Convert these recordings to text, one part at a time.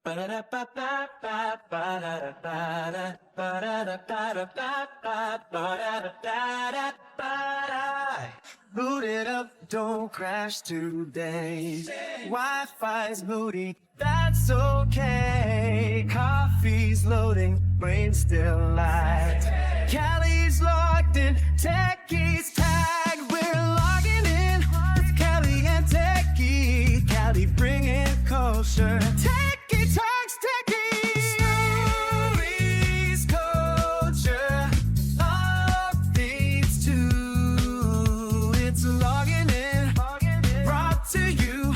Boot it up, don't crash today. Wi-Fi's moody, that's okay. Coffee's loading, brain's still light. Callie's locked in, Techie's tagged. We're logging in with Callie and Techie. Callie bringing kosher. Techie talks Techie. Stories, culture, updates too. It's logging in, brought to you.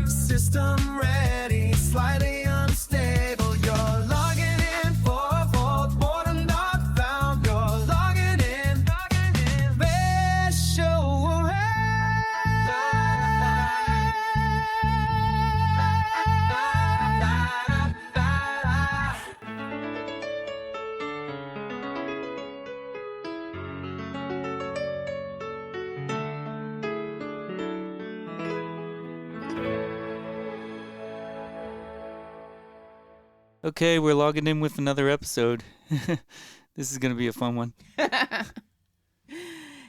System ready, slightly unstable. You're logging in for a fault, boredom not found. You're logging in, best show around. Okay, we're logging in with another episode. This is going to be a fun one.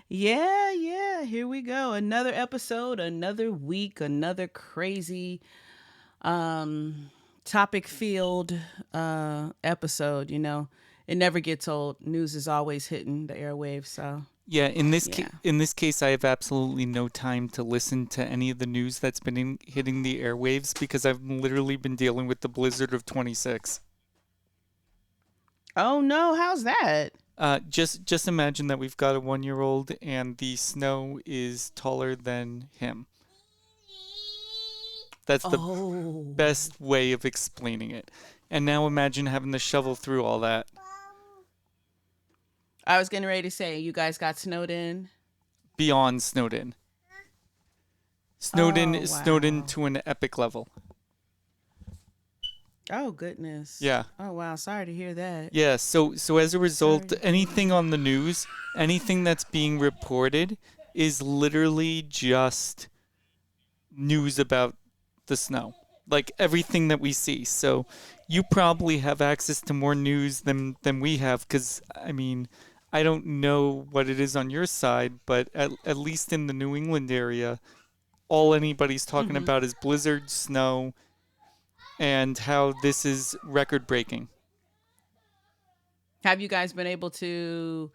Yeah, here we go. Another episode, another week, another crazy topic-filled episode, you know. It never gets old. News is always hitting the airwaves, so... Yeah, in this case, I have absolutely no time to listen to any of the news that's been hitting the airwaves because I've literally been dealing with the blizzard of 26. Oh no, how's that? Just imagine that we've got a 1-year-old and the snow is taller than him. That's the best way of explaining it. And now imagine having to shovel through all that. I was getting ready to say, you guys got snowed in? Beyond snowed in. Snowed in to an epic level. Oh, goodness. Yeah. Oh, wow. Sorry to hear that. Yeah, so as a result, anything on the news, anything that's being reported is literally just news about the snow. Like everything that we see. So you probably have access to more news than we have because, I mean, I don't know what it is on your side, but at least in the New England area, all anybody's talking about is blizzard, snow, and how this is record-breaking. Have you guys been able to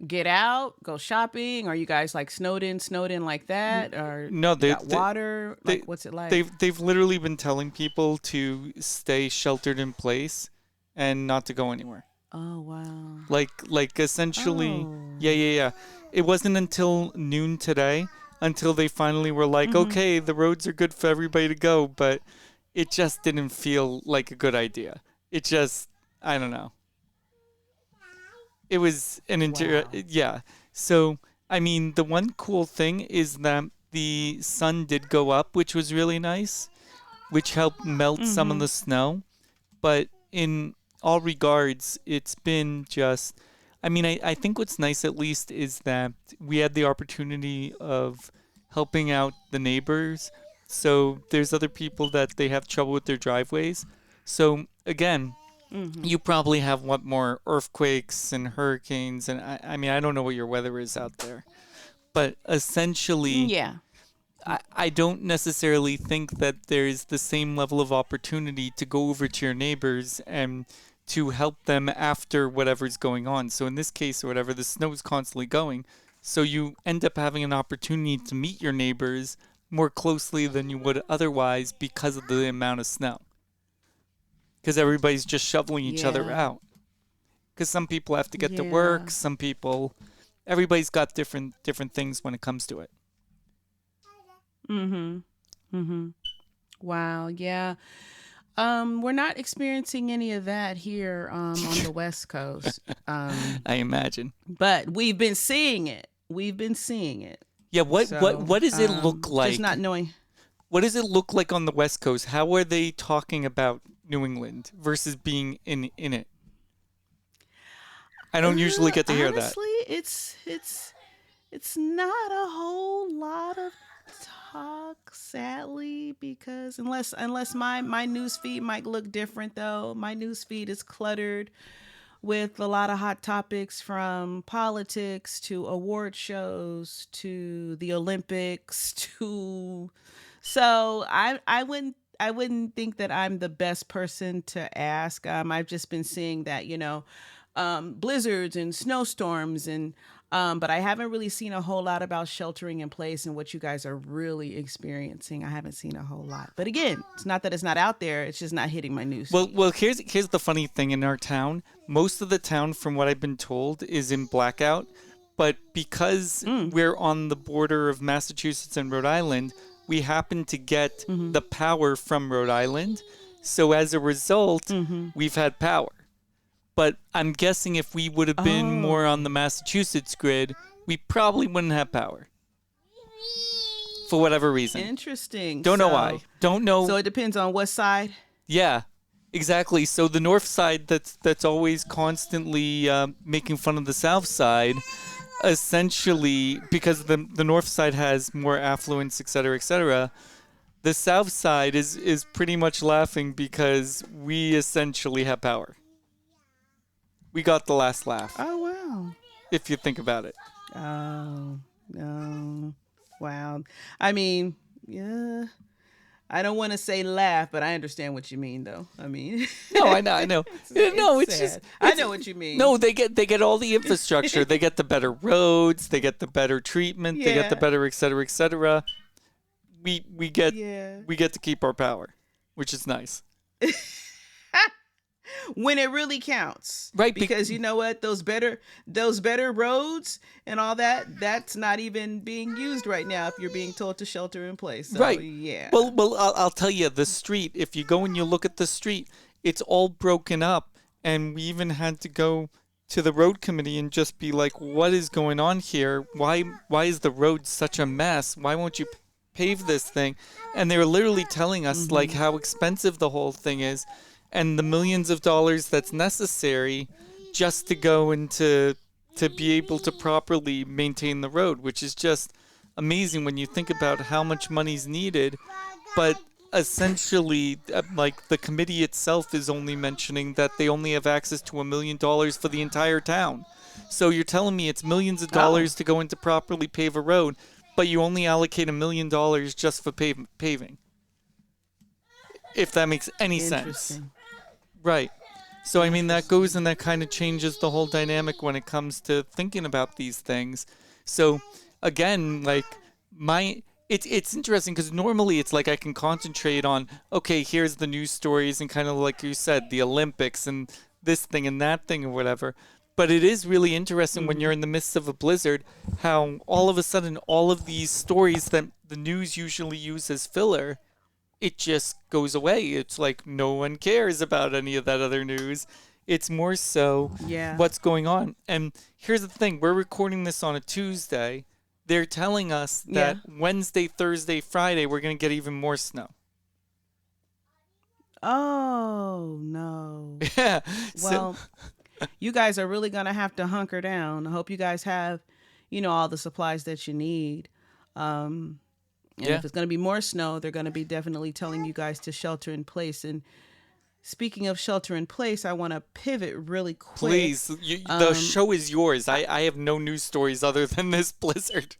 get out, go shopping? Are you guys like snowed in like that? Or no, they got water? What's it like? They've literally been telling people to stay sheltered in place and not to go anywhere. Oh, wow. Like essentially, yeah. It wasn't until noon today until they finally were like, okay, the roads are good for everybody to go, but it just didn't feel like a good idea. It just, I don't know. It was an yeah. So, I mean, the one cool thing is that the sun did go up, which was really nice, which helped melt some of the snow. But in all regards, it's been just, I mean, I think what's nice at least is that we had the opportunity of helping out the neighbors. So there's other people that they have trouble with their driveways. So again, you probably have more earthquakes and hurricanes. And I mean, I don't know what your weather is out there. But essentially, yeah. I don't necessarily think that there's the same level of opportunity to go over to your neighbors and to help them after whatever's going on. So in this case or whatever, the snow is constantly going. So you end up having an opportunity to meet your neighbors more closely than you would otherwise because of the amount of snow. Because everybody's just shoveling each other out. Because some people have to get to work. Some people, everybody's got different things when it comes to it. Wow. Yeah. We're not experiencing any of that here on the West Coast. I imagine. But we've been seeing it. Yeah, what does it look like? Just not knowing. What does it look like on the West Coast? How are they talking about New England versus being in it? I don't usually get to hear that. Honestly, it's not a whole lot of talk, sadly, because unless my news feed might look different, though. My news feed is cluttered with a lot of hot topics, from politics to award shows to the Olympics to so I wouldn't think that I'm the best person to ask. I've just been seeing that, blizzards and snowstorms, and but I haven't really seen a whole lot about sheltering in place and what you guys are really experiencing. I haven't seen a whole lot. But again, it's not that it's not out there. It's just not hitting my news. Well, here's the funny thing in our town. Most of the town, from what I've been told, is in blackout. But because we're on the border of Massachusetts and Rhode Island, we happen to get the power from Rhode Island. So as a result, we've had power. But I'm guessing if we would have been more on the Massachusetts grid, we probably wouldn't have power. For whatever reason. Interesting. Don't know why. Don't know. So it depends on what side? Yeah, exactly. So the north side that's always constantly making fun of the south side, essentially, because the north side has more affluence, et cetera, the south side is pretty much laughing because we essentially have power. We got the last laugh. Oh, wow. If you think about it. Oh, no. Wow. I mean, yeah. I don't want to say laugh, but I understand what you mean, though. I mean, No, I know. It's just. I know what you mean. No, they get all the infrastructure. They get the better roads. They get the better treatment. They get the better, et cetera, et cetera. We get to keep our power, which is nice. When it really counts, right? Because you know what, those better roads and all that's not even being used right now if you're being told to shelter in place. So, right. Yeah. Well, I'll tell you, the street. If you go and you look at the street, it's all broken up, and we even had to go to the road committee and just be like, "What is going on here? Why is the road such a mess? Why won't you pave this thing?" And they were literally telling us like how expensive the whole thing is. And the millions of dollars that's necessary just to go and to be able to properly maintain the road, which is just amazing when you think about how much money's needed. But essentially, like, the committee itself is only mentioning that they only have access to $1 million for the entire town. So you're telling me it's millions of dollars to go in to properly pave a road, but you only allocate $1 million just for paving. If that makes any sense. Right. So, I mean, that goes and that kind of changes the whole dynamic when it comes to thinking about these things. So, again, like, it's interesting because normally it's like I can concentrate on, okay, here's the news stories and kind of like you said, the Olympics and this thing and that thing or whatever. But it is really interesting when you're in the midst of a blizzard, how all of a sudden all of these stories that the news usually use as filler, it just goes away. It's like no one cares about any of that other news. It's more so what's going on. And here's the thing. We're recording this on a Tuesday. They're telling us that Wednesday, Thursday, Friday, we're going to get even more snow. Oh, no. Yeah. Well, you guys are really going to have to hunker down. I hope you guys have, all the supplies that you need. And if it's going to be more snow, they're going to be definitely telling you guys to shelter in place. And speaking of shelter in place, I want to pivot really quick. Please, the show is yours. I have no news stories other than this blizzard.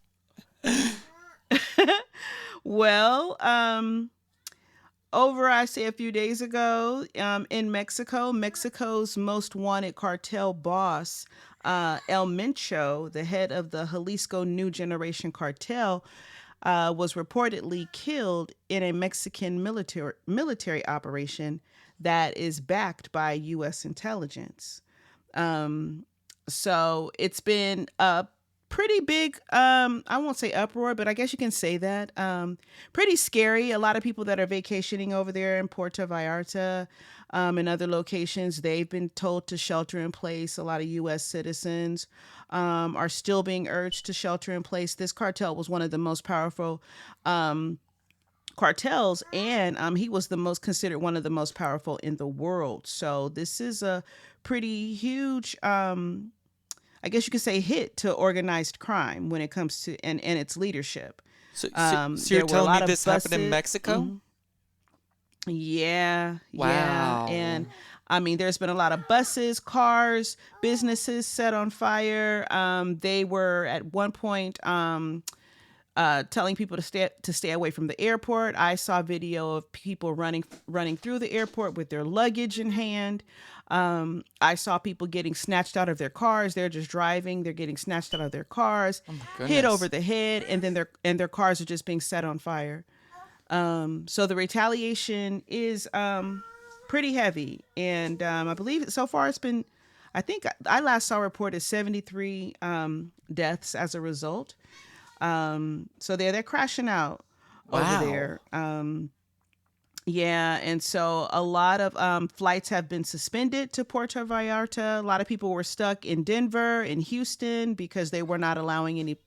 Well, I say a few days ago, in Mexico's most wanted cartel boss, El Mencho, the head of the Jalisco New Generation Cartel, was reportedly killed in a Mexican military operation that is backed by U.S. intelligence. So it's been a pretty big, I won't say uproar, but I guess you can say that. Pretty scary. A lot of people that are vacationing over there in Puerto Vallarta and other locations, they've been told to shelter in place. A lot of U.S. citizens are still being urged to shelter in place. This cartel was one of the most powerful cartels, and he was considered one of the most powerful in the world. So this is a pretty huge, I guess you could say, hit to organized crime when it comes to and its leadership. So you're There were a telling me lot of this buses. happened in Mexico? Mhm. Yeah, yeah. Wow. And I mean, there's been a lot of buses, cars, businesses set on fire. They were at one point telling people to stay away from the airport. I saw video of people running through the airport with their luggage in hand. I saw people getting snatched out of their cars. They're just driving. They're getting snatched out of their cars, Oh my hit goodness. over the head, and then their cars are just being set on fire. So the retaliation is pretty heavy, and I believe so far it's been. I think I last saw reported 73 deaths as a result. So they're crashing out Wow. over there. Yeah, and so a lot of flights have been suspended to Puerto Vallarta. A lot of people were stuck in Denver and Houston because they were not allowing any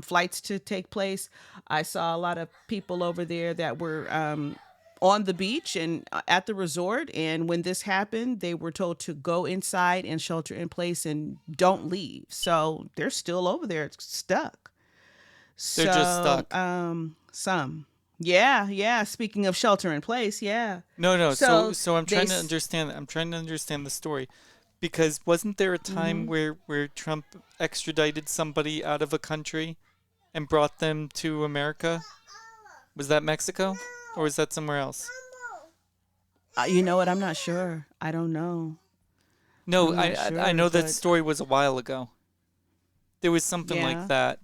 flights to take place. I saw a lot of people over there that were on the beach and at the resort. And when this happened, they were told to go inside and shelter in place and don't leave. So they're still over there stuck. They're just stuck. Some. Yeah. Speaking of shelter in place, yeah. No. So So I'm trying they to understand. I'm trying to understand the story, because wasn't there a time where Trump extradited somebody out of a country and brought them to America? Was that Mexico, or was that somewhere else? You know what? I'm not sure. I don't know. No, I'm not I know sure, that but story was a while ago. There was something yeah, like that.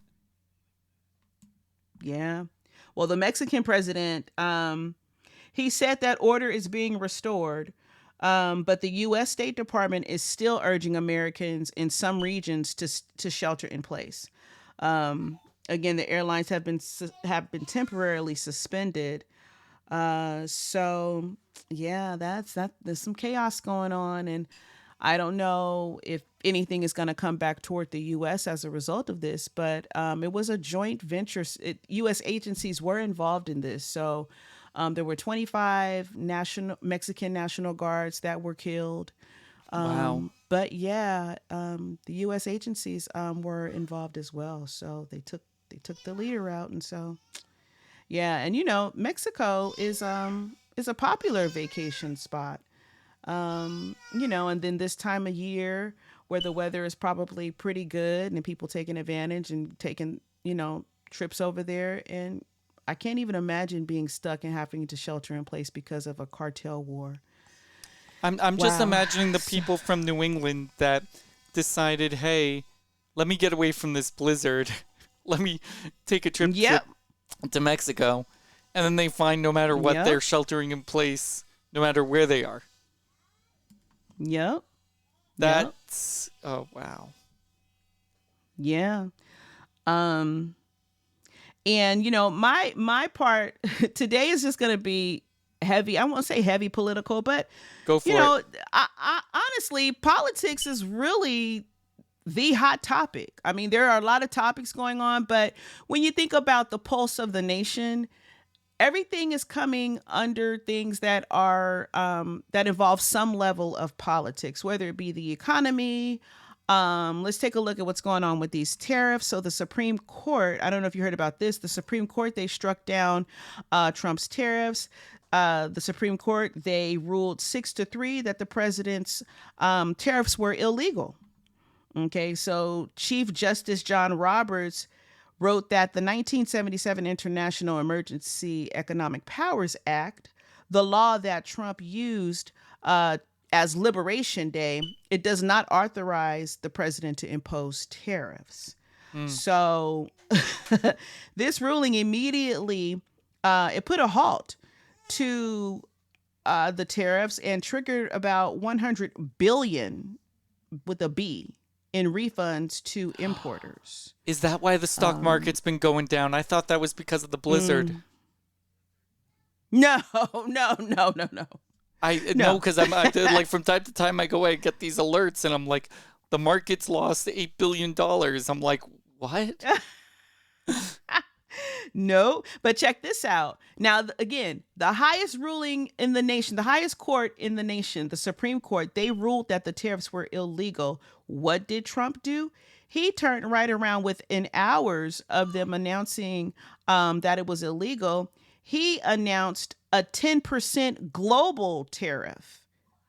yeah. Well, the Mexican president, he said that order is being restored, but the U.S. State Department is still urging Americans in some regions to shelter in place. Again, the airlines have been temporarily suspended. So yeah, there's some chaos going on, and I don't know if anything is going to come back toward the U.S. as a result of this, but it was a joint venture. U.S. agencies were involved in this. So there were 25 Mexican National Guards that were killed. Wow. But yeah, the U.S. agencies were involved as well. So they took the leader out, and so yeah, and Mexico is a popular vacation spot. And then this time of year where the weather is probably pretty good and people taking advantage and taking, trips over there. And I can't even imagine being stuck and having to shelter in place because of a cartel war. I'm just Wow. imagining the people from New England that decided, hey, let me get away from this blizzard. Let me take a trip Yep. to Mexico. And then they find no matter what, Yep. they're sheltering in place no matter where they are. Yep. Yep. That's, oh, wow. Yeah. And my part today is just going to be heavy. I won't say heavy political, but Go for it. I honestly, politics is really the hot topic. I mean, there are a lot of topics going on, but when you think about the pulse of the nation, everything is coming under things that are that involve some level of politics, whether it be the economy. Let's take a look at what's going on with these tariffs. So the Supreme Court, I don't know if you heard about this, the Supreme Court, they struck down Trump's tariffs. The Supreme Court, they ruled 6-3 that the president's tariffs were illegal. Okay, so Chief Justice John Roberts wrote that the 1977 International Emergency Economic Powers Act, the law that Trump used as Liberation Day, it does not authorize the president to impose tariffs. So this ruling immediately, it put a halt to the tariffs and triggered about 100 billion with a B in refunds to importers. Is that why the stock market's been going down? I thought that was because of the blizzard. No. No, because I'm like from time to time I go and get these alerts and I'm like, the market's lost $8 billion. I'm like, what? No, but check this out. Now, again, the highest ruling in the nation, the highest court in the nation, the Supreme Court, they ruled that the tariffs were illegal. What did Trump do? He turned right around within hours of them announcing that it was illegal. He announced a 10% global tariff.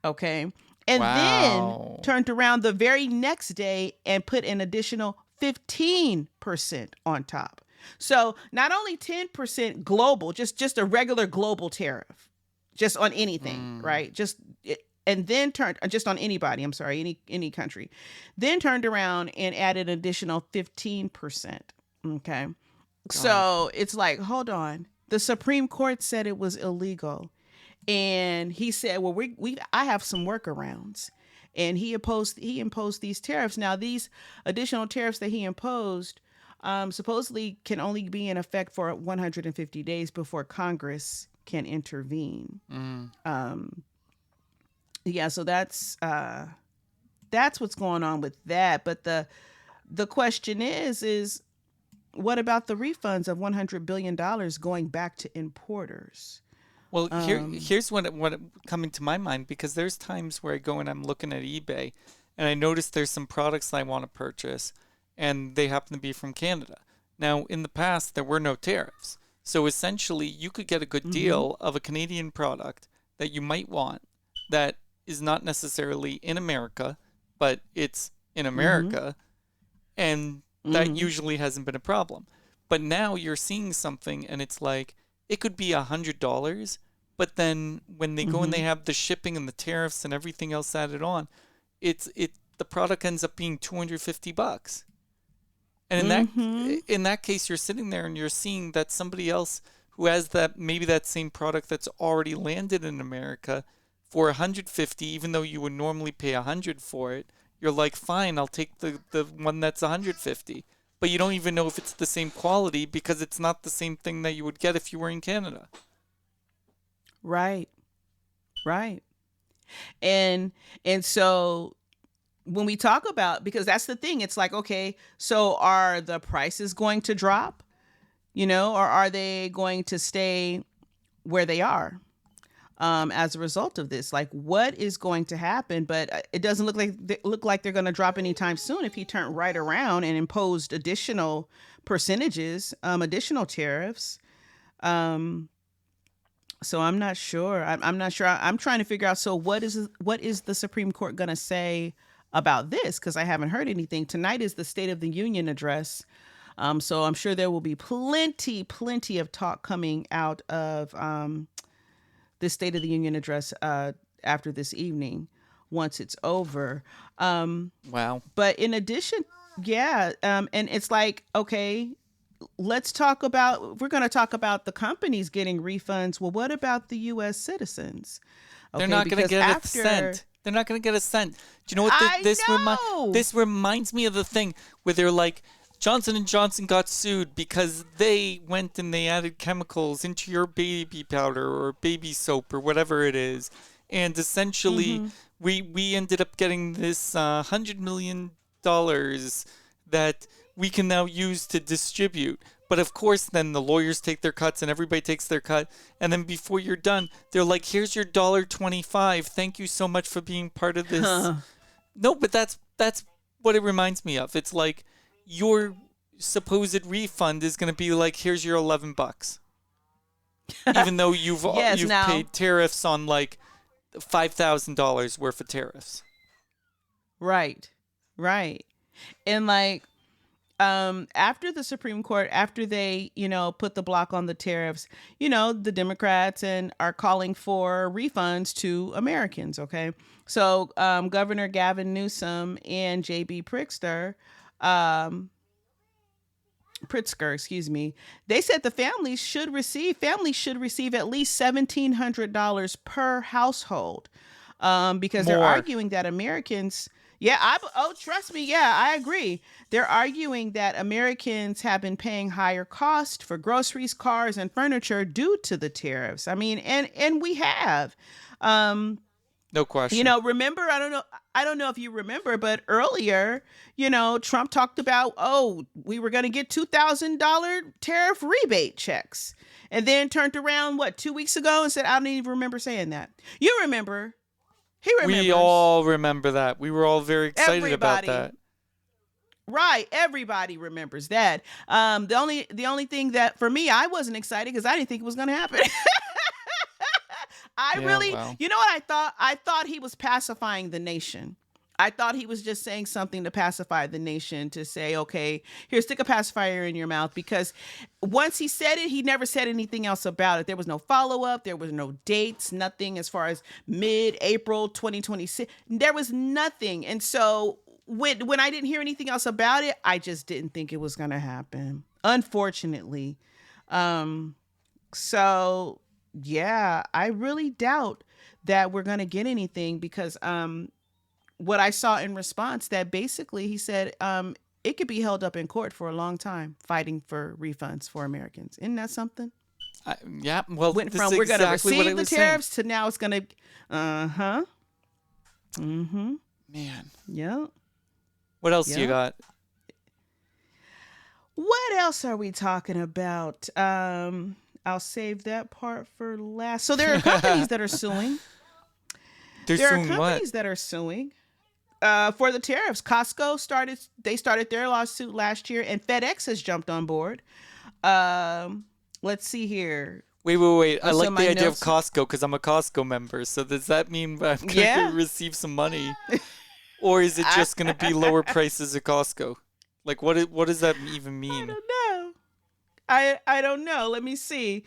Okay. And Wow. then turned around the very next day and put an additional 15% on top. So not only 10% global, just a regular global tariff, just on anything, right? And then turned just on anybody. I'm sorry, any country. Then turned around and added an additional 15%. Okay, so it's like, hold on. The Supreme Court said it was illegal, and he said, well, I have some workarounds. And he imposed these tariffs. Now, these additional tariffs that he imposed supposedly can only be in effect for 150 days before Congress can intervene. Yeah, so that's what's going on with that. But the question is what about the refunds of $100 billion going back to importers? Well, here's what coming to my mind, because there's times where I go and I'm looking at eBay and I notice there's some products I want to purchase and they happen to be from Canada. Now, in the past, there were no tariffs. So essentially, you could get a good deal of a Canadian product that you might want that is not necessarily in America, but it's in America. And that usually hasn't been a problem. But now you're seeing something and it's like, it could be $100, but then when they go and they have the shipping and the tariffs and everything else added on, the product ends up being $250. And in that case, you're sitting there and you're seeing that somebody else who has maybe that same product that's already landed in America for $150, even though you would normally pay $100 for it, you're like, fine, I'll take the one that's $150. But you don't even know if it's the same quality because it's not the same thing that you would get if you were in Canada. Right. And so when we talk about, because that's the thing, it's like, okay, so are the prices going to drop, or are they going to stay where they are as a result of this? Like, what is going to happen? But it doesn't look like they're going to drop anytime soon if he turned right around and imposed additional percentages, additional tariffs. So I'm not sure. I'm not sure. I'm trying to figure out. So what is the Supreme Court going to say about this? Because I haven't heard anything. Tonight is the State of the Union address. So I'm sure there will be plenty of talk coming out of this State of the Union address after this evening, once it's over. Wow. But in addition, and it's like, okay, we're going to talk about the companies getting refunds. Well, what about the U.S. citizens? Okay, they're not going to get a cent. They're not going to get a cent. Do you know what this reminds me of the thing where they're like, Johnson & Johnson got sued because they went and they added chemicals into your baby powder or baby soap or whatever it is. And essentially, we ended up getting this $100 million that we can now use to distribute. But of course, then the lawyers take their cuts and everybody takes their cut. And then before you're done, they're like, here's your $1.25. Thank you so much for being part of this. No, but that's what it reminds me of. It's like, your supposed refund is going to be like, here's your $11, even though you've paid tariffs on like $5,000 worth of tariffs. Right. And like, after the Supreme Court, after they, put the block on the tariffs, the Democrats are calling for refunds to Americans. Okay. So, Governor Gavin Newsom and J.B. Pritzker, they said the families should receive at least $1,700 per household, because they're arguing that Americans, trust me, I agree. They're arguing that Americans have been paying higher cost for groceries, cars, and furniture due to the tariffs. I mean, and we have. No question. Remember, I don't know if you remember, but earlier, Trump talked about, we were going to get $2,000 tariff rebate checks, and then turned around, 2 weeks ago, and said, I don't even remember saying that. You remember. He remembers. We all remember that. We were all very excited about Everybody. that. Right, everybody remembers that. The only thing that for me, I wasn't excited because I didn't think it was going to happen. You know what I thought? I thought he was pacifying the nation. I thought he was just saying something to pacify the nation, to say, okay, here, stick a pacifier in your mouth, because once he said it, he never said anything else about it. There was no follow-up. There was no dates, nothing as far as mid-April 2026. There was nothing. And so when I didn't hear anything else about it, I just didn't think it was going to happen, unfortunately. So yeah, I really doubt that we're going to get anything, because what I saw in response, that basically he said it could be held up in court for a long time, fighting for refunds for Americans. Isn't that something? Yeah, well, Went this from is we're going to exactly what I receive the was tariffs saying. to now it's going to, mm-hmm. Man. Yeah. What else you Yeah. got? What else are we talking about? I'll save that part for last. So there are companies that are suing. They're There are suing companies what? that are suing for the tariffs. Costco started their lawsuit last year, and FedEx has jumped on board. Let's see here. Wait. I So like my the idea of notes- Costco because I'm a Costco member. So does that mean I'm going to Yeah. receive some money? Or is it just going to be lower prices at Costco? Like, what does that even I mean? don't know. I don't know. Let me see.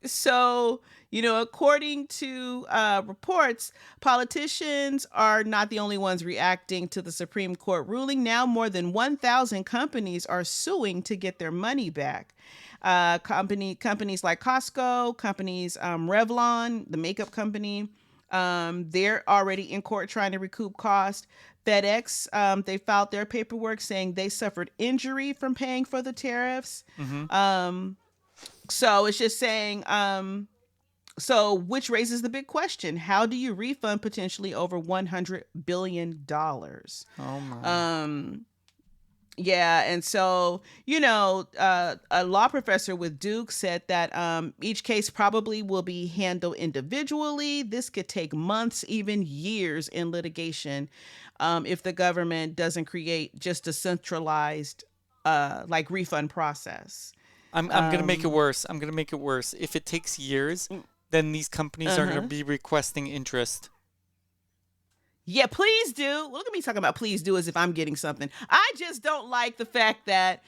So, according to reports, politicians are not the only ones reacting to the Supreme Court ruling. Now, more than 1,000 companies are suing to get their money back. Companies like Costco, companies Revlon, the makeup company, they're already in court trying to recoup cost. FedEx, they filed their paperwork saying they suffered injury from paying for the tariffs. Mm-hmm. So it's just saying, which raises the big question: how do you refund potentially over $100 billion? Oh my. Yeah, and so, a law professor with Duke said that each case probably will be handled individually. This could take months, even years in litigation, if the government doesn't create just a centralized refund process. I'm going to make it worse. I'm going to make it worse. If it takes years, then these companies are going to be requesting interest. Yeah, please do. Look at me talking about please do as if I'm getting something. I just don't like the fact that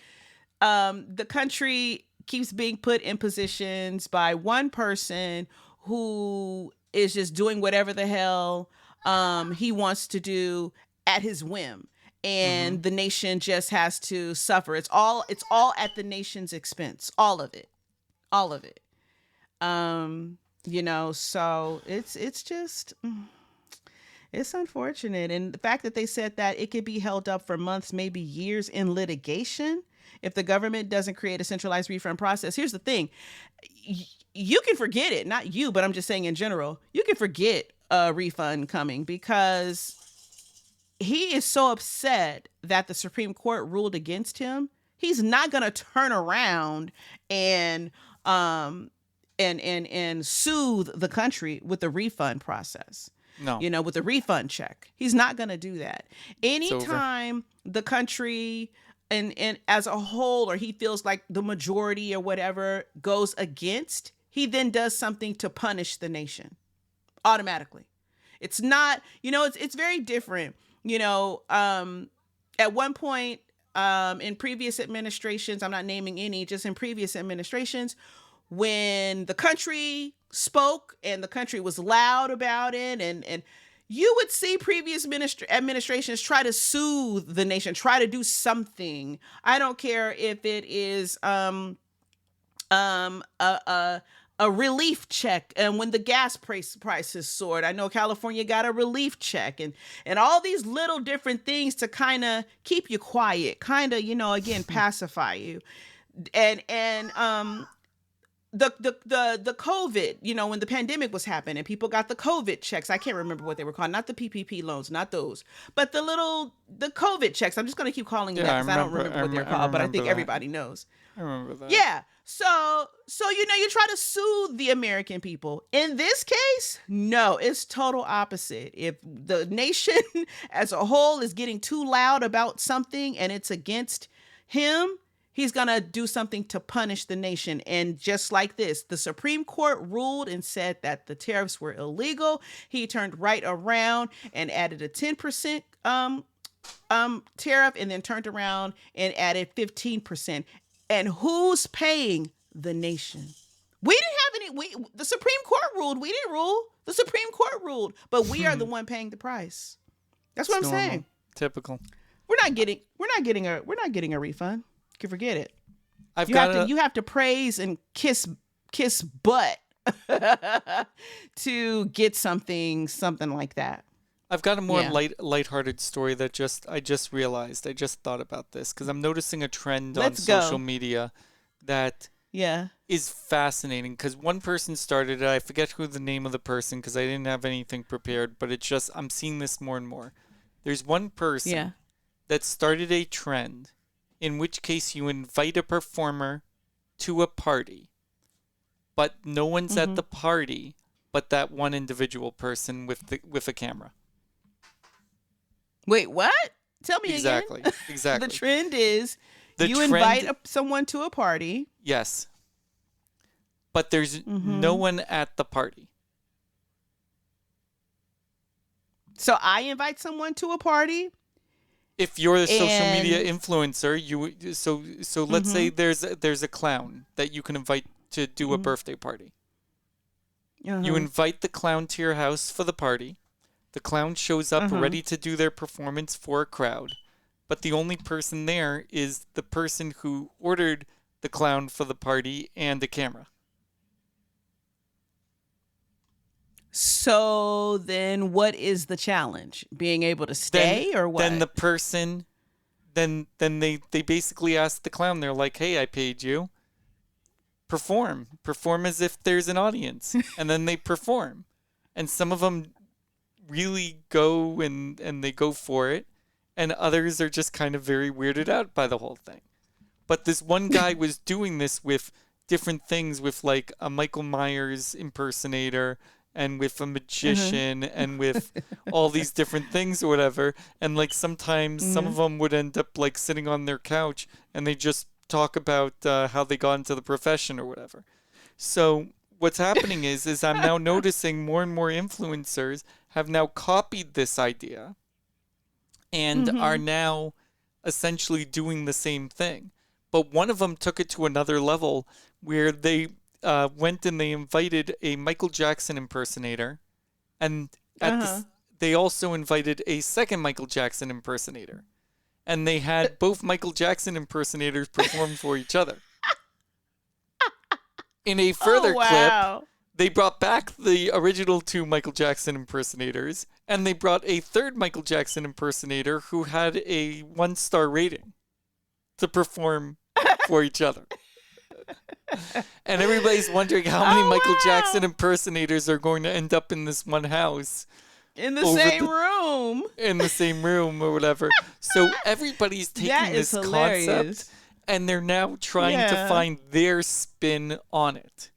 the country keeps being put in positions by one person who is just doing whatever the hell he wants to do at his whim. And the nation just has to suffer. It's all at the nation's expense. All of it. So it's just... It's unfortunate. And the fact that they said that it could be held up for months, maybe years in litigation, if the government doesn't create a centralized refund process. Here's the thing. You can forget it. Not you, but I'm just saying in general. You can forget a refund coming, because he is so upset that the Supreme Court ruled against him. He's not going to turn around and soothe the country with the refund process. No. With a refund check. He's not going to do that. Anytime the country and as a whole, or he feels like the majority or whatever goes against, he then does something to punish the nation automatically. It's not, it's very different. At one point in previous administrations, I'm not naming any, just in previous administrations, when the country spoke and the country was loud about it, and you would see previous administrations try to soothe the nation, try to do something. I don't care if it is a relief check, and when the gas prices soared, I know California got a relief check, and all these little different things to kind of keep you quiet, kind of again pacify you, and the COVID, when the pandemic was happening, people got the COVID checks. I can't remember what they were called, not the PPP loans, not those, but the COVID checks. I'm just going to keep calling them that because I don't remember what they're called, but I think everybody knows. I remember that. Yeah. So you try to soothe the American people. In this case, no, it's total opposite. If the nation as a whole is getting too loud about something and it's against him, he's going to do something to punish the nation. And just like this, the Supreme Court ruled and said that the tariffs were illegal. He turned right around and added a 10% tariff and then turned around and added 15%. And who's paying? The nation. We didn't have any. The Supreme Court ruled. We didn't rule. The Supreme Court ruled, but we are the one paying the price. That's what I'm saying. Typical. We're not getting a refund. You can forget it. You have to praise and kiss butt to get something like that. I've got a more lighthearted story that I just realized. I just thought about this because I'm noticing a trend on social media that is fascinating. Because one person started it. I forget who the name of the person because I didn't have anything prepared. But it's just I'm seeing this more and more. There's one person that started a trend in which case you invite a performer to a party, but no one's at the party but that one individual person with a camera. Wait, what? Tell me exactly. again. Exactly. The trend is invite someone to a party. Yes. But there's no one at the party. So I invite someone to a party. If you're a social media influencer, so let's say there's a clown that you can invite to do a birthday party. You invite the clown to your house for the party. The clown shows up ready to do their performance for a crowd. But the only person there is the person who ordered the clown for the party and a camera. So then what is the challenge? Being able to stay or what? Then the person, then they basically ask the clown, they're like, hey, I paid you. Perform as if there's an audience. And then they perform. And some of them really go and they go for it. And others are just kind of very weirded out by the whole thing. But this one guy was doing this with different things, with like a Michael Myers impersonator and with a magician and with all these different things or whatever. And like sometimes some of them would end up like sitting on their couch and they just talk about how they got into the profession or whatever. So what's happening is I'm now noticing more and more influencers have now copied this idea and are now essentially doing the same thing. But one of them took it to another level where they went and they invited a Michael Jackson impersonator, and they also invited a second Michael Jackson impersonator. And they had both Michael Jackson impersonators perform for each other. In a further clip, they brought back the original two Michael Jackson impersonators, and they brought a third Michael Jackson impersonator who had a 1-star rating to perform for each other. And everybody's wondering how many Michael Jackson impersonators are going to end up in this one house. In the same room. In the same room or whatever. So everybody's taking this concept and they're now trying to find their spin on it.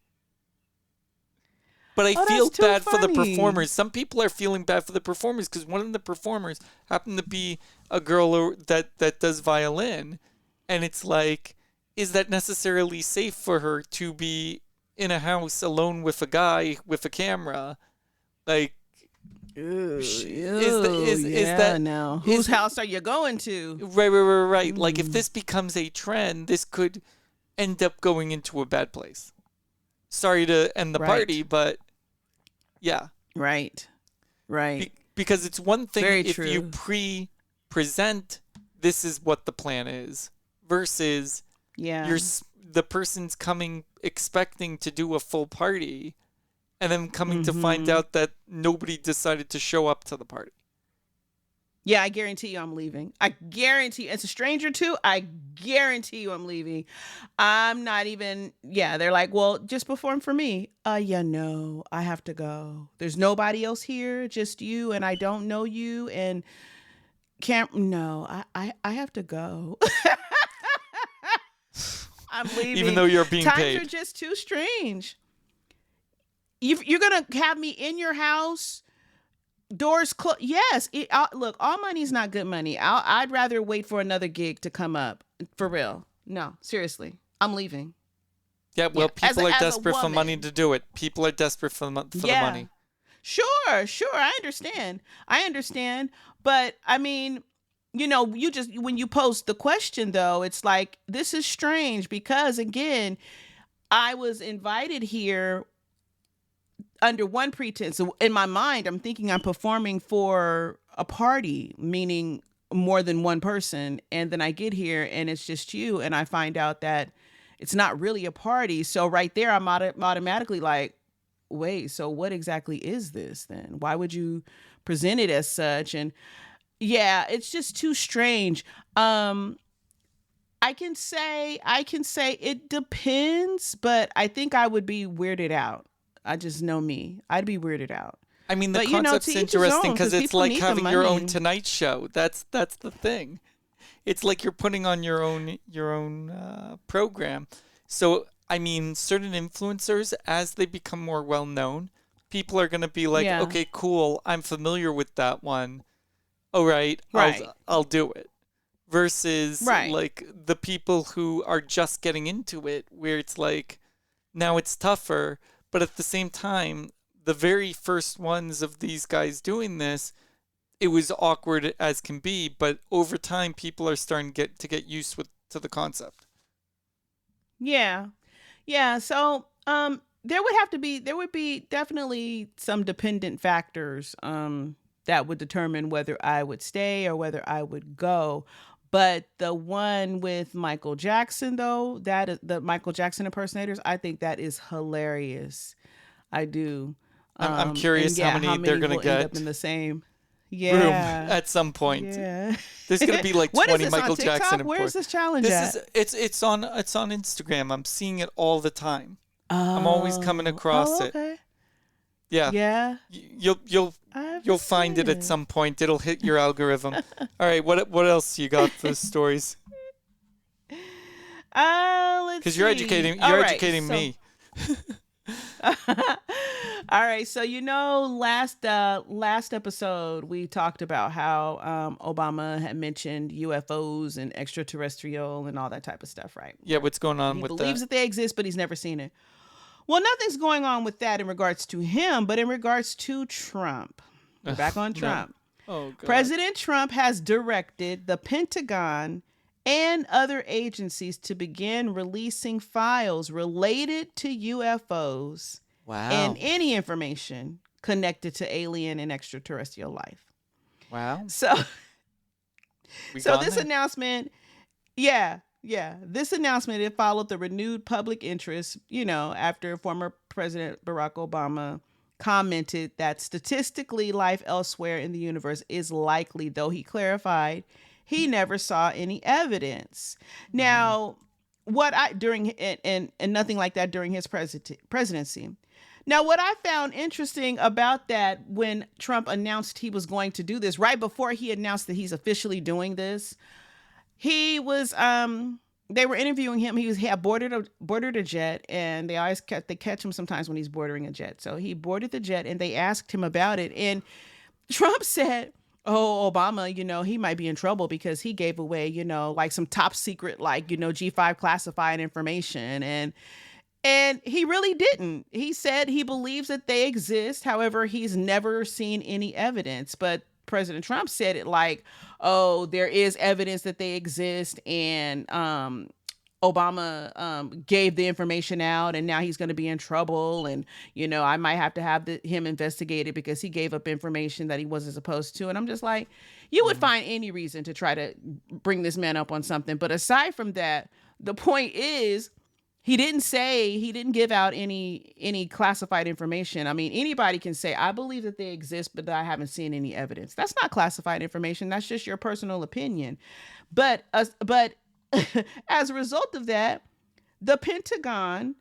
But I feel bad for the performers. Some people are feeling bad for the performers because one of the performers happened to be a girl that does violin. And it's like, is that necessarily safe for her to be in a house alone with a guy with a camera? Like, is that now? Whose house are you going to? Right. Like, if this becomes a trend, this could end up going into a bad place. Sorry to end the party, but yeah. Right. Because it's one thing if you present this is what the plan is versus the person's coming expecting to do a full party and then coming to find out that nobody decided to show up to the party. Yeah, I guarantee you I'm leaving. I guarantee it's a stranger too. I guarantee you I'm leaving. I'm not even, yeah, they're like, well, just perform for me. Yeah, no, I have to go. There's nobody else here, just you, and I don't know you, and can't, no, I have to go. I'm leaving. Even though you're being Times paid. are just too strange. You're going to have me in your house, doors closed. Yes. Look, all money's not good money. I'd rather wait for another gig to come up. For real. No, seriously. I'm leaving. Yeah, well, Yeah. people are As a desperate for money woman. to do it. People are desperate for the money. Sure. I understand. But I mean, you just, when you post the question though, it's like, this is strange because again, I was invited here under one pretense. So in my mind, I'm thinking I'm performing for a party, meaning more than one person. And then I get here and it's just you. And I find out that it's not really a party. So right there, I'm automatically like, wait, so what exactly is this then? Why would you present it as such? And yeah, it's just too strange. I can say it depends, but I think I would be weirded out. I just know me. I'd be weirded out. I mean, the But, concept's to each his interesting own, because 'cause it's people like need the having your own money. Tonight Show. That's the thing. It's like you're putting on your own program. So I mean, certain influencers, as they become more well known, people are gonna be like, Yeah. okay, cool, I'm familiar with that one. All right, Right. I'll do it. Versus Right. like the people who are just getting into it, where it's like now it's tougher, but at the same time, the very first ones of these guys doing this, it was awkward as can be, but over time people are starting to get used to the concept. Yeah. Yeah. So there would be definitely some dependent factors that would determine whether I would stay or whether I would go. But the one with Michael Jackson, though, that is the Michael Jackson impersonators, I think that is hilarious. I do. I'm curious how many they're gonna will end get up in the same. room Yeah. at some point. Yeah. There's gonna be like What is 20 this, Michael on TikTok? Jackson Where's this challenge This at? is it's on Instagram. I'm seeing it all the time. I'm always coming across it. Okay. Yeah. Yeah. You'll find it at some point. It'll hit your algorithm. All right, what else you got for stories? Let's Because you're see. educating All right, educating so- me. All right, so last episode we talked about how Obama had mentioned UFOs and extraterrestrial and all that type of stuff, right? Yeah, what's going on He with believes that? that they exist, but he's never seen it. Well, nothing's going on with that in regards to him, but in regards to Trump. We're back on No. Trump. Oh god. President Trump has directed the Pentagon and other agencies to begin releasing files related to UFOs Wow. and any information connected to alien and extraterrestrial life. Wow. So We so gone this there? announcement, this announcement, it followed the renewed public interest, after former President Barack Obama commented that statistically life elsewhere in the universe is likely, though he clarified he never saw any evidence. Now, and nothing like that during his presidency. Now, what I found interesting about that, when Trump announced he was going to do this, right before he announced that he's officially doing this, he was they were interviewing him. He had boarded a jet, and they catch him sometimes when he's boarding a jet. So he boarded the jet, and they asked him about it, and Trump said, "Oh, Obama, he might be in trouble because he gave away, like some top secret, like, G5 classified information." And he really didn't. He said he believes that they exist. However, he's never seen any evidence. But President Trump said it like, oh, there is evidence that they exist. And Obama gave the information out, and now he's going to be in trouble. And, I might have to have him investigated because he gave up information that he wasn't supposed to. And I'm just like, you would find any reason to try to bring this man up on something. But aside from that, the point is, He didn't give out any classified information. I mean, anybody can say, I believe that they exist, but I haven't seen any evidence. That's not classified information. That's just your personal opinion. But as a result of that, the Pentagon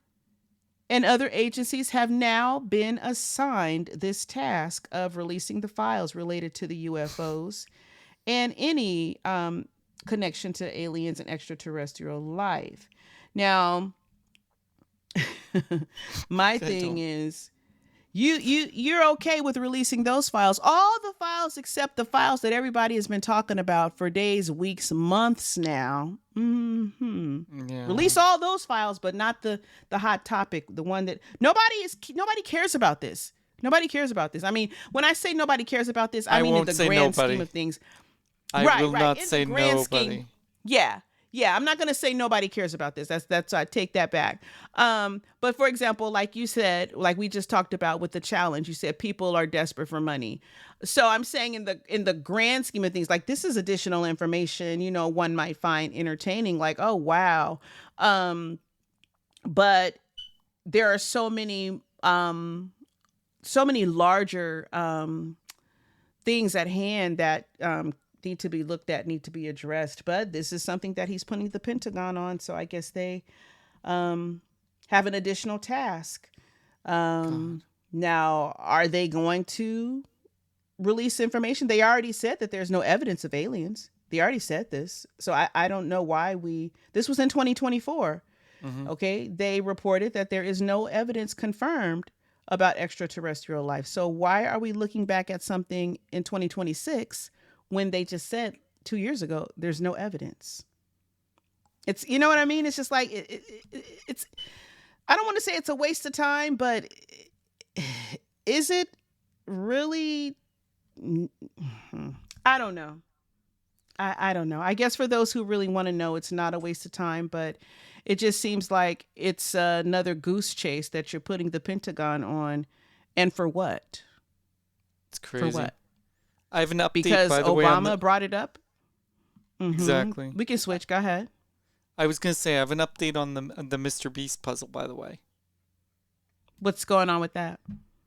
and other agencies have now been assigned this task of releasing the files related to the UFOs and any connection to aliens and extraterrestrial life. Now, my thing is, you're okay with releasing those files, all the files except the files that everybody has been talking about for days, weeks, months now. Yeah. Release all those files, but not the hot topic, the one that nobody cares about this. Nobody cares about this. I mean, when I say nobody cares about this, I mean in the grand scheme of things. I will not say nobody. Yeah, I'm not going to say nobody cares about this. That's I take that back. But for example, like you said, like we just talked about with the challenge, you said people are desperate for money. So I'm saying in the grand scheme of things, like this is additional information, one might find entertaining, like, oh, wow. But there are so many larger things at hand that need to be looked at, need to be addressed. But this is something that he's putting the Pentagon on. So I guess they have an additional task. Now, are they going to release information? They already said that there's no evidence of aliens. They already said this. So I don't know why this was in 2024. Mm-hmm. Okay. They reported that there is no evidence confirmed about extraterrestrial life. So why are we looking back at something in 2026 when they just said 2 years ago, there's no evidence? It's, you know what I mean? It's just like, it's, I don't want to say it's a waste of time, but is it really? I don't know. I don't know. I guess for those who really want to know, it's not a waste of time, but it just seems like it's another goose chase that you're putting the Pentagon on. And for what? It's crazy. For what? I have an update, because by the way. Because Obama brought it up? Mm-hmm. Exactly. We can switch. Go ahead. I was going to say, I have an update on the Mr. Beast puzzle, by the way. What's going on with that?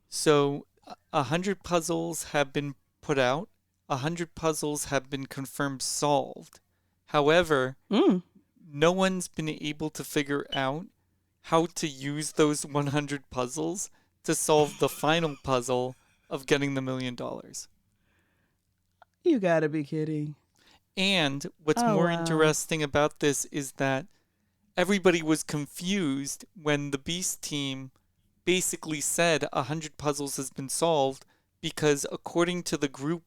So 100 puzzles have been put out. 100 puzzles have been confirmed solved. However, no one's been able to figure out how to use those 100 puzzles to solve the final puzzle of getting the $1 million. You gotta be kidding. And what's more interesting about this is that everybody was confused when the Beast team basically said 100 puzzles has been solved, because according to the group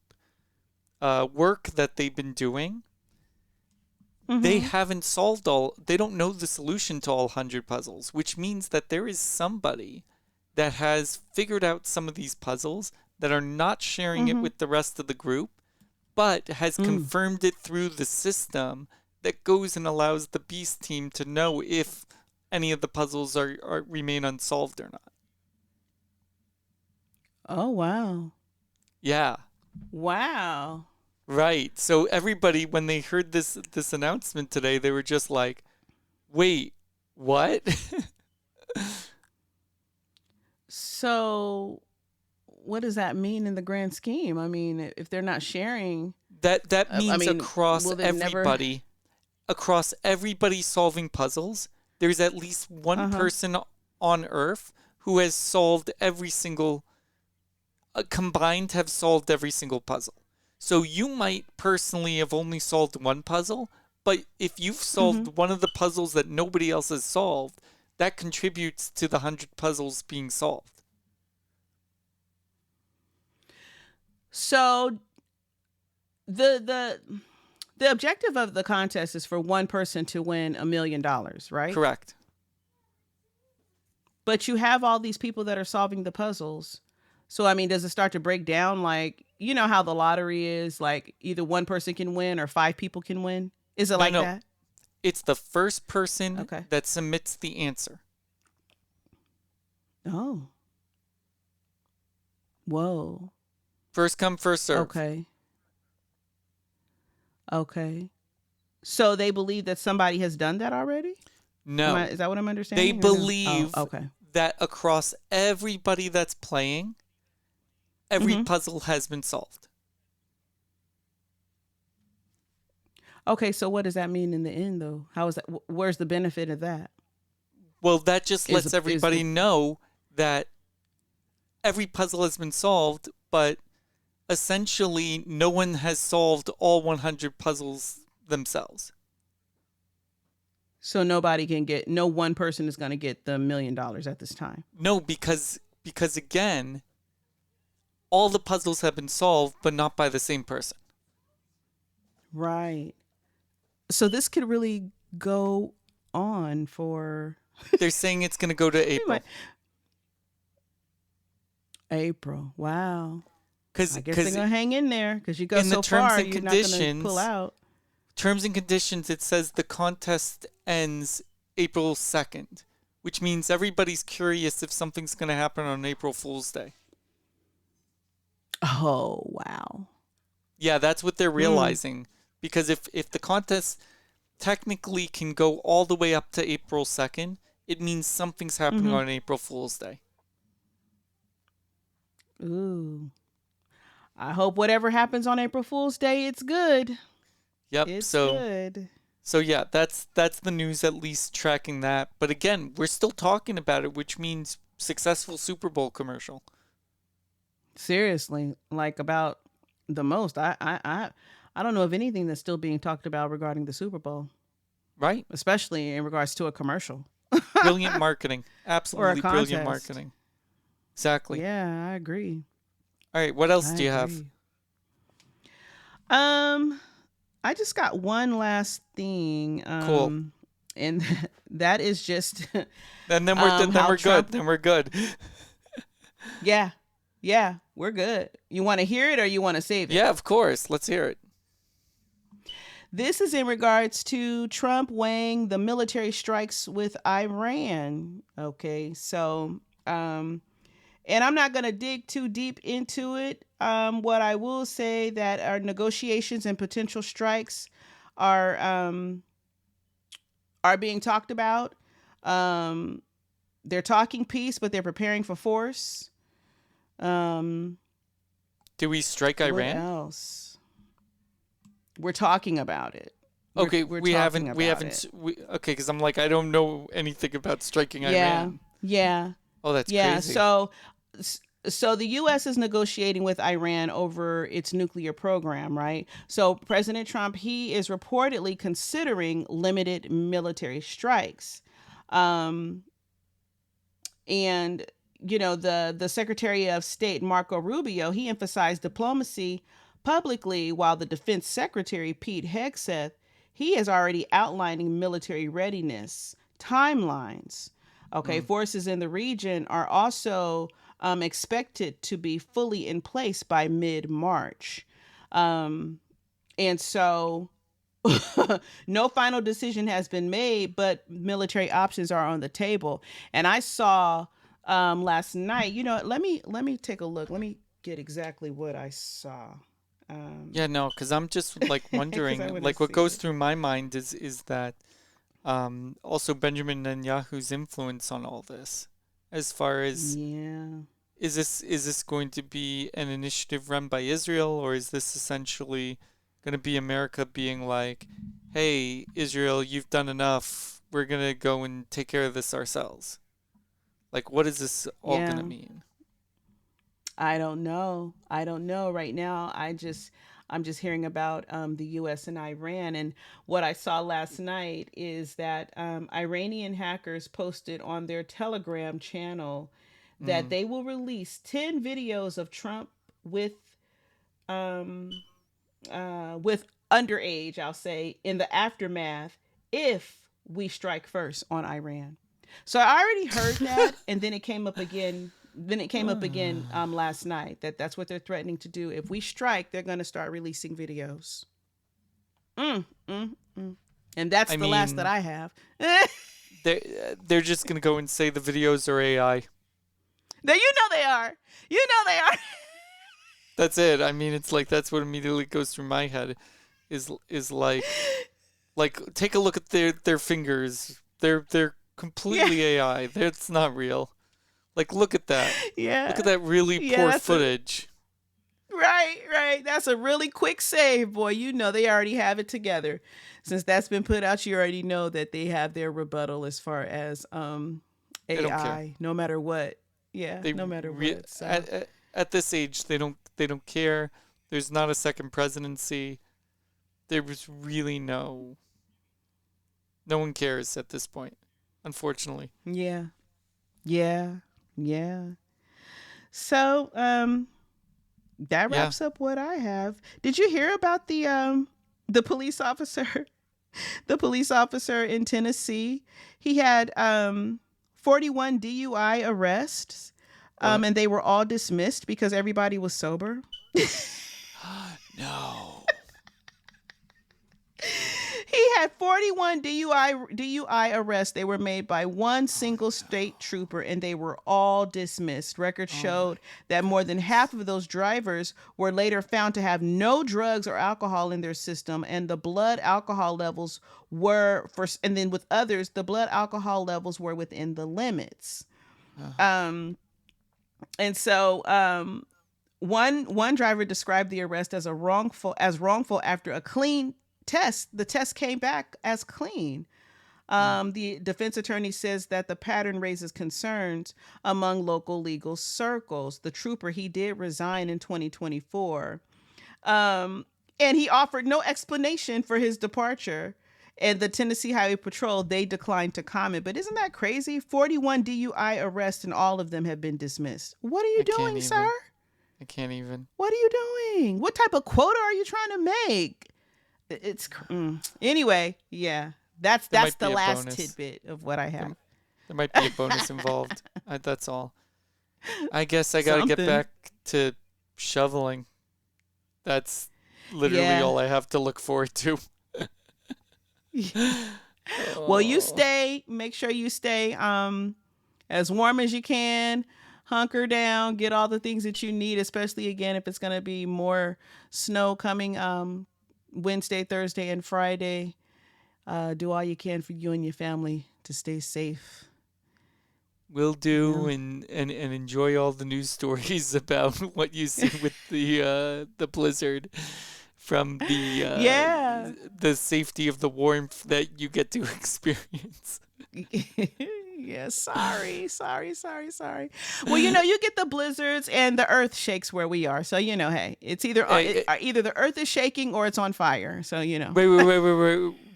work that they've been doing, they haven't solved they don't know the solution to all 100 puzzles, which means that there is somebody that has figured out some of these puzzles that are not sharing it with the rest of the group, but has confirmed it through the system that goes and allows the Beast team to know if any of the puzzles are remain unsolved or not. Oh, wow. Yeah. Wow. Right. So everybody, when they heard this announcement today, they were just like, wait, what? So what does that mean in the grand scheme? I mean, if they're not sharing, that means across everybody, across everybody solving puzzles, there's at least one person on Earth who has solved every single, combined have solved every single puzzle. So you might personally have only solved one puzzle, but if you've solved one of the puzzles that nobody else has solved, that contributes to the 100 puzzles being solved. So the objective of the contest is for one person to win $1 million, right? Correct. But you have all these people that are solving the puzzles. So, I mean, does it start to break down? Like, you know how the lottery is, like either one person can win or 5 people can win? Is it like that? It's the first person that submits the answer. Oh. Whoa. First come, first serve. Okay. So they believe that somebody has done that already? No. Is that what I'm They understanding? Or no? believe Oh, okay. that across everybody that's playing, every Mm-hmm. puzzle has been solved. Okay, so what does that mean in the end, though? How is that? Where's the benefit of that? Well, that just lets Is everybody know that every puzzle has been solved, but essentially no one has solved all 100 puzzles themselves. so no one person is going to get the $1 million at this time. No, because again, all the puzzles have been solved, but not by the same person. Right. So this could really go on for They're saying it's going to go to April. might- April. Wow. Because I guess they're gonna hang in there because you go in the so terms far, and you're not gonna conditions- pull out. terms and conditions, it says the contest ends April 2nd, which means everybody's curious if something's going to happen on April Fool's Day. Oh wow. Yeah, that's what they're realizing. Because if the contest technically can go all the way up to April 2nd, it means something's happening on April Fool's Day. Ooh. I hope whatever happens on April Fool's Day, it's good. Yep. It's so good. so yeah, that's the news, at least tracking that. But again, we're still talking about it, which means successful Super Bowl commercial. Seriously, like about the most. I don't know of anything that's still being talked about regarding the Super Bowl, Right? especially in regards to a commercial. Brilliant marketing. Absolutely brilliant contest. marketing. Exactly. Yeah, I agree. All right, what else I do you have? agree. I just got one last thing. Cool. And that is just And then we're how good. Trump- Then we're good. yeah, we're good. You want to hear it or you want to save it? Yeah, of course. Let's hear it. This is in regards to Trump weighing the military strikes with Iran. Okay, so and I'm not going to dig too deep into it. What I will say that our negotiations and potential strikes are being talked about. They're talking peace, but they're preparing for force. Do we strike What Iran? else? We're talking about it. Okay, We're we talking haven't. about it. Okay, because I'm like, I don't know anything about striking Yeah, Iran. yeah. Oh, that's Yeah, crazy. so the U.S. is negotiating with Iran over its nuclear program, right? So President Trump, he is reportedly considering limited military strikes, and the Secretary of State Marco Rubio, he emphasized diplomacy publicly, while the Defense Secretary Pete Hegseth, he is already outlining military readiness timelines. Okay, forces in the region are also expected to be fully in place by mid-March. And so no final decision has been made, but military options are on the table. And I saw last night, let me take a look. Let me get exactly what I saw. Yeah, no, because I'm just like wondering, wanna like what see goes it. through my mind is that also Benjamin Netanyahu's influence on all this, as far as Yeah. is this going to be an initiative run by Israel, or is this essentially going to be America being like, hey, Israel, you've done enough. We're going to go and take care of this ourselves. Like, what is this all going to Yeah. mean? I don't know. Right now, I'm just hearing about the U.S. and Iran. And what I saw last night is that Iranian hackers posted on their Telegram channel that they will release 10 videos of Trump with underage, I'll say, in the aftermath if we strike first on Iran. So I already heard that, and then it came up again. Last night that's what they're threatening to do. If we strike, they're going to start releasing videos. And that's the last mean, that I have. They're just going to go and say the videos are AI. Now they are. That's it. I mean, it's like that's what immediately goes through my head is like take a look at their fingers. They're completely AI. That's not real. Like, look at that. Yeah. Look at that really Yeah, poor that's footage. Right. That's a really quick save, boy. You know they already have it together. Since that's been put out, you already know that they have their rebuttal as far as don't AI, no matter what. Yeah, They no matter re- what. So. at this age, they don't care. There's not a second presidency. There was really no one cares at this point, unfortunately. Yeah. So, that wraps up what I have. Did you hear about the police officer? The police officer in Tennessee. He had 41 DUI arrests, and they were all dismissed because everybody was sober. No. He had 41 DUI arrests. They were made by one single state trooper, and they were all dismissed. Records showed that more than half of those drivers were later found to have no drugs or alcohol in their system, and the blood alcohol levels were and then with others, the blood alcohol levels were within the limits. And so one driver described the arrest as wrongful after a clean test. The test came back as clean. The defense attorney says that the pattern raises concerns among local legal circles. The trooper, he did resign in 2024. And he offered no explanation for his departure. And the Tennessee Highway Patrol, they declined to comment. But isn't that crazy? 41 DUI arrests and all of them have been dismissed. What are you doing, sir? I can't even. What are you doing? What type of quota are you trying to make? It's anyway, yeah. That's the last tidbit of what I have. There might be a bonus involved. That's all. I guess I gotta get back to shoveling. That's literally all I have to look forward to. Well, you make sure you stay as warm as you can. Hunker down, get all the things that you need, especially again if it's going to be more snow coming Wednesday, Thursday, and Friday. Do all you can for you and your family to stay safe. Will do, and enjoy all the news stories about what you see with the blizzard from the safety of the warmth that you get to experience. Yeah, sorry. Well, you get the blizzards and the earth shakes where we are. So, hey, it's either the earth is shaking or it's on fire. So,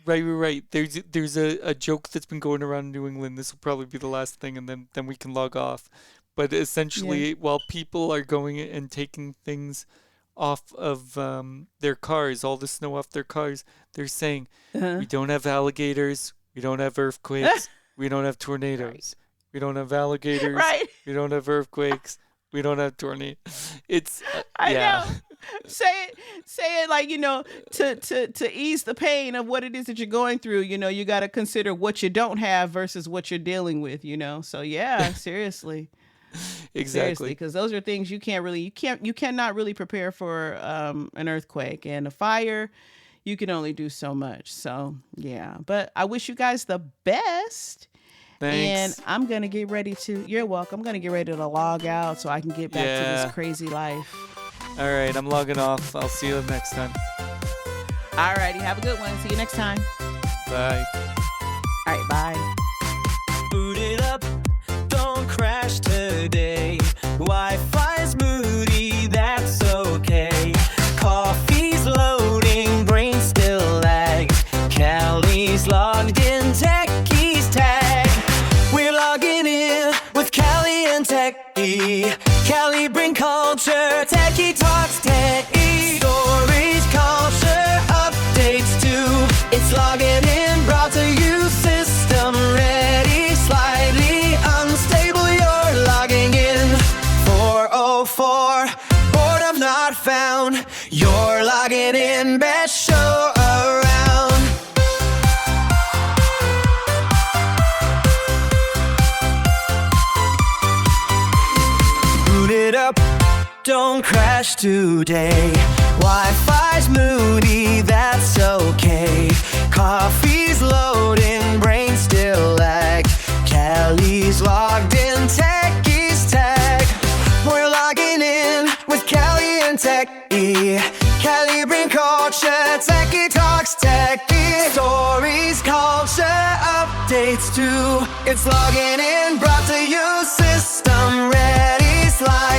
Right. There's a joke that's been going around New England. This will probably be the last thing, and then we can log off. But essentially, while people are going and taking things off of their cars, all the snow off their cars, they're saying, we don't have alligators, we don't have earthquakes, we don't have tornadoes, we don't have alligators, we don't have earthquakes, we don't have tornadoes. It's I know. Say it like, to ease the pain of what it is that you're going through. You got to consider what you don't have versus what you're dealing with. So yeah, seriously. Exactly, because those are things you cannot really prepare for an earthquake and a fire. You can only do so much. So yeah, but I wish you guys the best. Thanks. And I'm gonna get ready you're welcome. I'm gonna get ready to log out so I can get back to this crazy life. All right, I'm logging off. I'll see you next time. All righty, have a good one. See you next time. Bye. All right, bye. Boot it up, don't crash today. Wi-Fi's moody, that's okay. Coffee's loading, brain still lags. Callie's logged in, Techie's tag. We're logging in with Callie and Techie. Callie bring culture, Techie talks Techie. Stories, culture, updates too. It's logging in, brought to you, system ready. Slightly unstable, you're logging in. 404, boredom not found. You're logging in, best show around. Boot it up, don't crash today. Wi-Fi's moody, that's okay. Coffee's loading, brain still Who's logged in? Techie's Tech. We're logging in with Kelly and Techie. Kelly bring culture, Techie talks Techie. Stories, culture, updates too. It's logging in, brought to you, system ready, slide